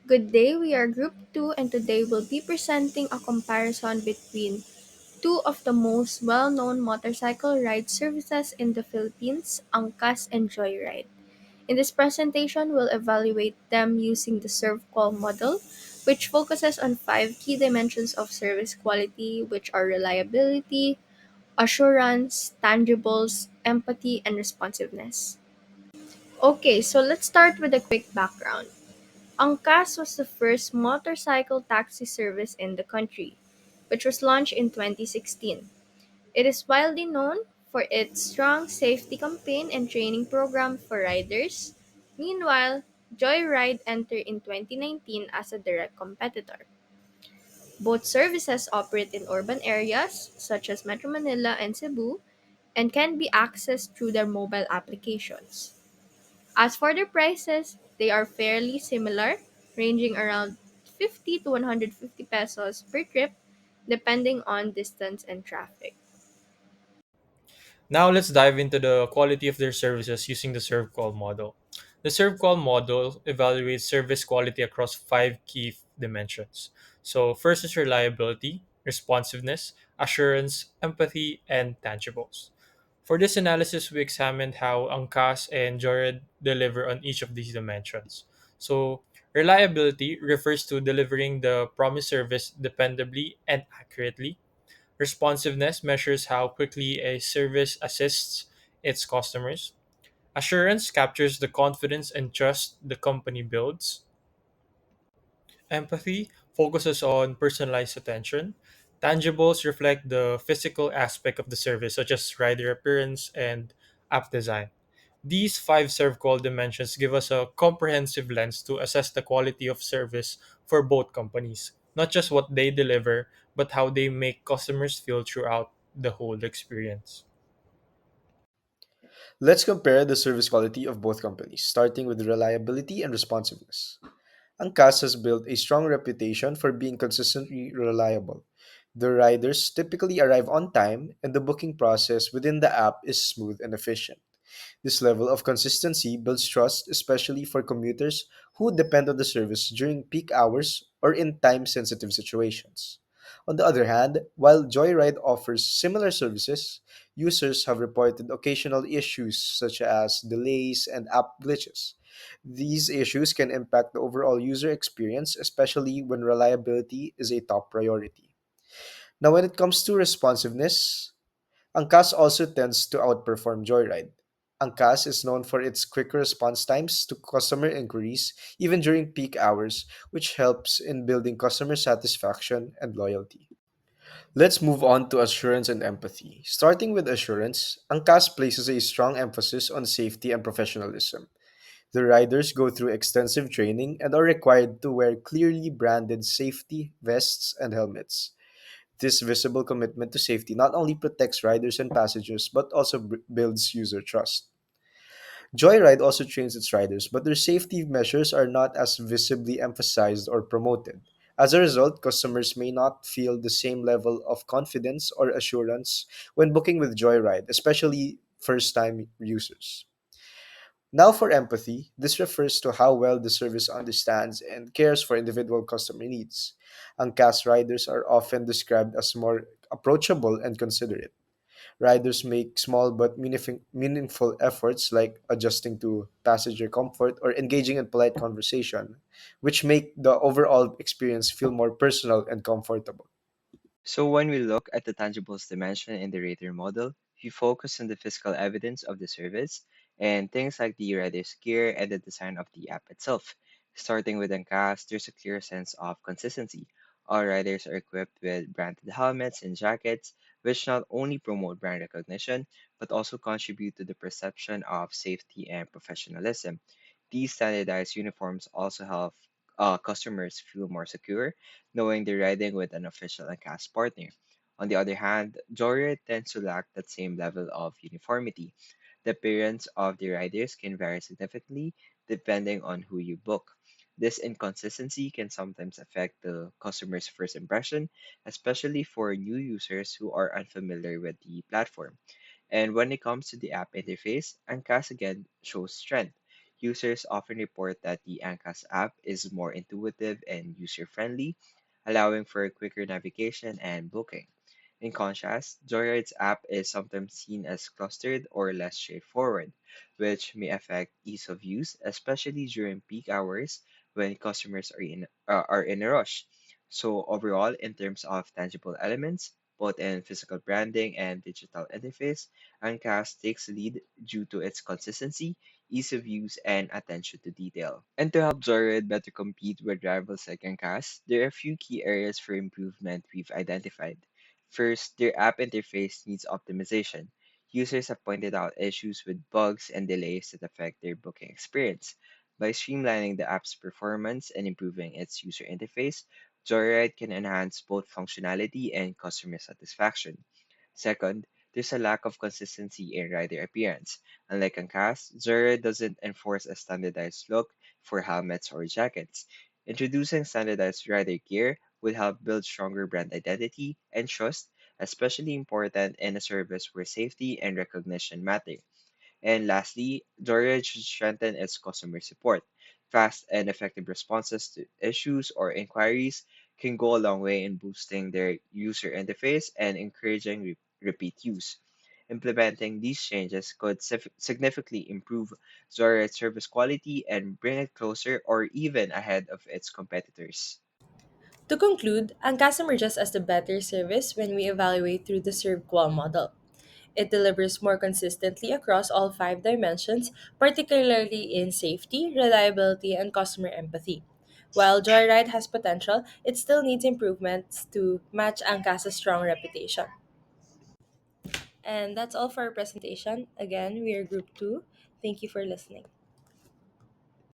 Good day, we are Group 2 and today we'll be presenting a comparison between two of the most well-known motorcycle ride services in the Philippines, Angkas and Joyride. In this presentation, we'll evaluate them using the ServQual model, which focuses on five key dimensions of service quality, which are reliability, assurance, tangibles, empathy, and responsiveness. Okay, so let's start with a quick background. Angkas was the first motorcycle taxi service in the country, which was launched in 2016. It is widely known for its strong safety campaign and training program for riders. Meanwhile, Joyride entered in 2019 as a direct competitor. Both services operate in urban areas such as Metro Manila and Cebu and can be accessed through their mobile applications. As for their prices, they are fairly similar, ranging around 50 to 150 pesos per trip, depending on distance and traffic. Now let's dive into the quality of their services using the ServQual model. The ServQual model evaluates service quality across five key dimensions. So first is reliability, responsiveness, assurance, empathy, and tangibles. For this analysis, we examined how Angkas and Jored deliver on each of these dimensions. So reliability refers to delivering the promised service dependably and accurately. Responsiveness measures how quickly a service assists its customers. Assurance captures the confidence and trust the company builds. Empathy focuses on personalized attention. Tangibles reflect the physical aspect of the service, such as rider appearance and app design. These five serve call dimensions give us a comprehensive lens to assess the quality of service for both companies, not just what they deliver, but how they make customers feel throughout the whole experience. Let's compare the service quality of both companies, starting with reliability and responsiveness. Angkas has built a strong reputation for being consistently reliable. The riders typically arrive on time, and the booking process within the app is smooth and efficient. This level of consistency builds trust, especially for commuters who depend on the service during peak hours or in time sensitive situations. On the other hand, while Joyride offers similar services, users have reported occasional issues such as delays and app glitches. These issues can impact the overall user experience, especially when reliability is a top priority. Now, when it comes to responsiveness, Angkas also tends to outperform Joyride. Angkas is known for its quick response times to customer inquiries, even during peak hours, which helps in building customer satisfaction and loyalty. Let's move on to assurance and empathy. Starting with assurance, Angkas places a strong emphasis on safety and professionalism. The riders go through extensive training and are required to wear clearly branded safety vests and helmets. This visible commitment to safety not only protects riders and passengers but also builds user trust. Joyride also trains its riders, but their safety measures are not as visibly emphasized or promoted. As a result, customers may not feel the same level of confidence or assurance when booking with Joyride, especially first time users. Now, for empathy, this refers to how well the service understands and cares for individual customer needs. Angkas riders are often described as more approachable and considerate. Riders make small but meaningful efforts like adjusting to passenger comfort or engaging in polite conversation, which make the overall experience feel more personal and comfortable. So when we look at the tangibles dimension in the rater model, we focus on the physical evidence of the service and things like the rider's gear and the design of the app itself. Starting with Uncast, there's a clear sense of consistency. All riders are equipped with branded helmets and jackets, which not only promote brand recognition, but also contribute to the perception of safety and professionalism. These standardized uniforms also help customers feel more secure knowing they're riding with an official and cast partner. On the other hand, Joyride tends to lack that same level of uniformity. The appearance of the riders can vary significantly depending on who you book. This inconsistency can sometimes affect the customer's first impression, especially for new users who are unfamiliar with the platform. And when it comes to the app interface, Ancast again shows strength. Users often report that the Angkas app is more intuitive and user friendly, allowing for quicker navigation and booking. In contrast, Joyride's app is sometimes seen as clustered or less straightforward, which may affect ease of use, especially during peak hours when customers are in a rush. So overall, in terms of tangible elements, both in physical branding and digital interface, Uncast takes lead due to its consistency, ease of use, and attention to detail. And to help Zorid better compete with rivals like Uncast, there are a few key areas for improvement we've identified. First, their app interface needs optimization. Users have pointed out issues with bugs and delays that affect their booking experience. By streamlining the app's performance and improving its user interface, Joyride can enhance both functionality and customer satisfaction. Second, there's a lack of consistency in rider appearance. Unlike Uncast, Joyride doesn't enforce a standardized look for helmets or jackets. Introducing standardized rider gear would help build stronger brand identity and trust, especially important in a service where safety and recognition matter. And lastly, Dorian should strengthen its customer support. Fast and effective responses to issues or inquiries can go a long way in boosting their user interface and encouraging repeat use. Implementing these changes could significantly improve Zoria's service quality and bring it closer or even ahead of its competitors. To conclude, Angkasa emerges as the better service when we evaluate through the serve-qual model. It delivers more consistently across all five dimensions, particularly in safety, reliability, and customer empathy. While Joyride has potential, it still needs improvements to match Angkasa's strong reputation. And that's all for our presentation. Again, we are Group 2. Thank you for listening.